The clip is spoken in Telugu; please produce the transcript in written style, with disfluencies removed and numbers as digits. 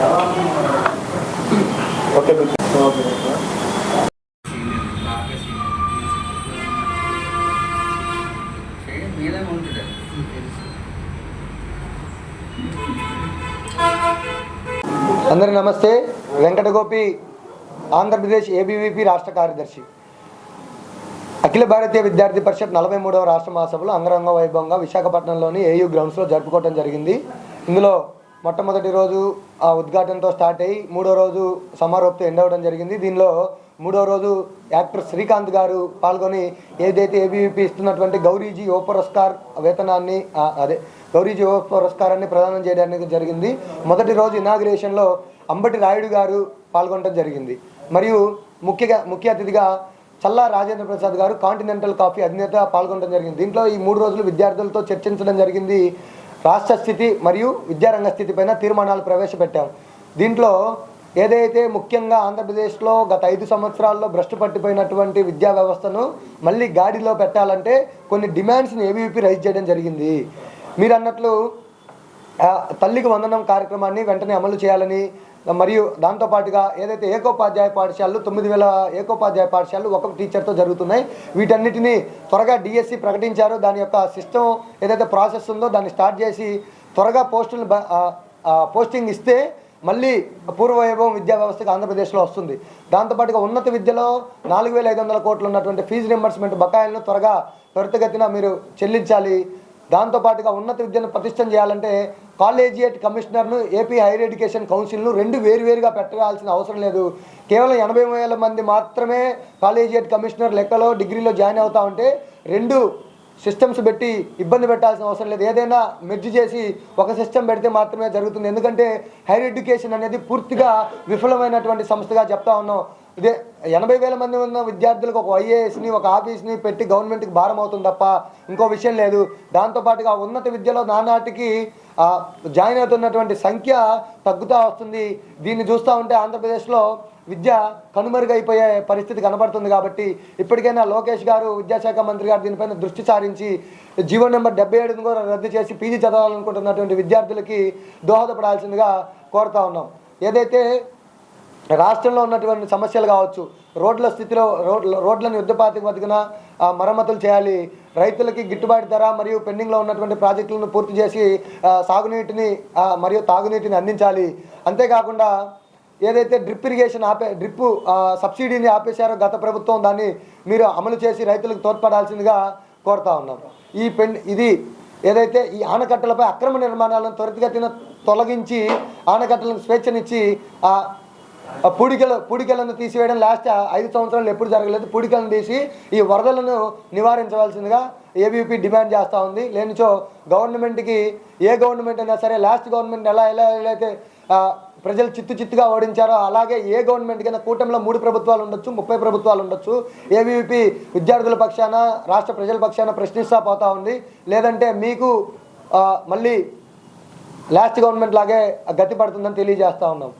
ఓకే అందరికి నమస్తే. వెంకటగోపి, ఆంధ్రప్రదేశ్ ఏబీవీపీ రాష్ట్ర కార్యదర్శి. అఖిల భారతీయ విద్యార్థి పరిషత్ 43వ రాష్ట్ర మహాసభలు అంగరంగ వైభవంగా విశాఖపట్నంలోని ఏయూ గ్రౌండ్స్లో జరుపుకోవడం జరిగింది. ఇందులో మొట్టమొదటి రోజు ఆ ఉద్ఘాటనతో స్టార్ట్ అయ్యి మూడో రోజు సమారోహంతో ఎండ్ అవ్వడం జరిగింది. దీనిలో మూడో రోజు యాక్టర్ శ్రీకాంత్ గారు పాల్గొని ఏదైతే ఏబీవీపీ ఇస్తున్నటువంటి గౌరీజీ యువ పురస్కార్ వేతనాన్ని గౌరీజీ యువ పురస్కారాన్ని ప్రదానం చేయడానికి జరిగింది. మొదటి రోజు ఇనాగ్రేషన్లో అంబటి రాయుడు గారు పాల్గొనడం జరిగింది. మరియు ముఖ్య అతిథిగా చల్లా రాజేంద్ర ప్రసాద్ గారు కాంటినెంటల్ కాఫీ అధినేత పాల్గొనడం జరిగింది. దీంట్లో ఈ 3 రోజులు విద్యార్థులతో చర్చించడం జరిగింది. రాష్ట్ర స్థితి మరియు విద్యారంగ స్థితి పైన తీర్మానాలు ప్రవేశపెట్టాం. దీంట్లో ఏదైతే ముఖ్యంగా ఆంధ్రప్రదేశ్లో గత 5 సంవత్సరాల్లో భ్రష్టు పట్టిపోయినటువంటి విద్యా వ్యవస్థను మళ్ళీ గాడిలో పెట్టాలంటే కొన్ని డిమాండ్స్ని ఏబీవీపీ రైజ్ చేయడం జరిగింది. మీరు అన్నట్లు తల్లికి వందనం కార్యక్రమాన్ని వెంటనే అమలు చేయాలని, మరియు దాంతోపాటుగా ఏదైతే ఏకోపాధ్యాయ పాఠశాలలు 9000 ఏకోపాధ్యాయ పాఠశాలలు ఒక్కొక్క టీచర్తో జరుగుతున్నాయి, వీటన్నిటినీ త్వరగా డిఎస్సి ప్రకటించారు. దాని యొక్క సిస్టమ్ ఏదైతే ప్రాసెస్ ఉందో దాన్ని స్టార్ట్ చేసి త్వరగా పోస్టింగ్ ఇస్తే మళ్ళీ పూర్వవైభవం విద్యా వ్యవస్థకు ఆంధ్రప్రదేశ్లో వస్తుంది. దాంతోపాటుగా ఉన్నత విద్యలో 4500 కోట్లు ఉన్నటువంటి ఫీజు రింబర్స్మెంట్ బకాయిలను త్వరితగతిన మీరు చెల్లించాలి. దాంతోపాటుగా ఉన్నత విద్యను ప్రతిష్టం చేయాలంటే కాలేజియేట్ కమిషనర్ను, ఏపీ హైయర్ ఎడ్యుకేషన్ కౌన్సిల్ను 2 వేరువేరుగా పెట్టాల్సిన అవసరం లేదు. కేవలం 80,000 మంది మాత్రమే కాలేజియేట్ కమిషనర్ లెక్కలో డిగ్రీలో జాయిన్ అవుతా ఉంటే 2 సిస్టమ్స్ పెట్టి ఇబ్బంది పెట్టాల్సిన అవసరం లేదు. ఏదైనా మెర్జ్ చేసి ఒక సిస్టమ్ పెడితే మాత్రమే జరుగుతుంది. ఎందుకంటే హైయర్ ఎడ్యుకేషన్ అనేది పూర్తిగా విఫలమైనటువంటి సంస్థగా చెప్తా ఉన్నాం. ఇదే 80,000 మంది ఉన్న విద్యార్థులకు ఒక ఐఏఎస్ని, ఒక ఆఫీస్ని పెట్టి గవర్నమెంట్కి భారం అవుతుంది తప్ప ఇంకో విషయం లేదు. దాంతోపాటుగా ఉన్నత విద్యలో నానాటికి జాయిన్ అవుతున్నటువంటి సంఖ్య తగ్గుతూ వస్తుంది. దీన్ని చూస్తూ ఉంటే ఆంధ్రప్రదేశ్లో విద్య కనుమరుగైపోయే పరిస్థితి కనబడుతుంది. కాబట్టి ఇప్పటికైనా లోకేష్ గారు, విద్యాశాఖ మంత్రి గారు దీనిపైన దృష్టి సారించి జీవో నెంబర్ 77ను కూడా రద్దు చేసి పీజీ చదవాలనుకుంటున్నటువంటి విద్యార్థులకి దోహదపడాల్సిందిగా కోరుతా ఉన్నాం. ఏదైతే రాష్ట్రంలో ఉన్నటువంటి సమస్యలు కావచ్చు, రోడ్ల స్థితిలో రోడ్లను యుద్ధపాతిపదికన మరమ్మతులు చేయాలి, రైతులకి గిట్టుబాటు ధర మరియు పెండింగ్లో ఉన్నటువంటి ప్రాజెక్టులను పూర్తి చేసి సాగునీటిని మరియు తాగునీటిని అందించాలి. అంతేకాకుండా ఏదైతే డ్రిప్ ఇరిగేషన్ డ్రిప్ సబ్సిడీని ఆపేశారో గత ప్రభుత్వం, దాన్ని మీరు అమలు చేసి రైతులకు తోడ్పడాల్సిందిగా కోరుతా ఉన్నాం. ఇది ఏదైతే ఈ ఆనకట్టలపై అక్రమ నిర్మాణాలను త్వరితగతిన తొలగించి ఆనకట్టలకు స్వేచ్ఛనిచ్చి పూడికలను తీసివేయడం లాస్ట్ 5 సంవత్సరాలు ఎప్పుడు జరగలేదు. పూడికలను తీసి ఈ వరదలను నివారించవలసిందిగా ఏబీవీపీ డిమాండ్ చేస్తూ ఉంది. లేనిచో గవర్నమెంట్కి, ఏ గవర్నమెంట్ అయినా సరే, లాస్ట్ గవర్నమెంట్ ఎలా అయితే ప్రజలు చిత్తుగా ఓడించారో అలాగే ఏ గవర్నమెంట్ కైనా కూటమిలో 3 ప్రభుత్వాలు ఉండొచ్చు, 30 ప్రభుత్వాలు ఉండొచ్చు. ఏబీవీపీ విద్యార్థుల పక్షాన, రాష్ట్ర ప్రజల పక్షాన ప్రశ్నిస్తూ పోతా ఉంది. లేదంటే మీకు మళ్ళీ లాస్ట్ గవర్నమెంట్ లాగే గతి పడుతుందని తెలియజేస్తూ ఉన్నాం.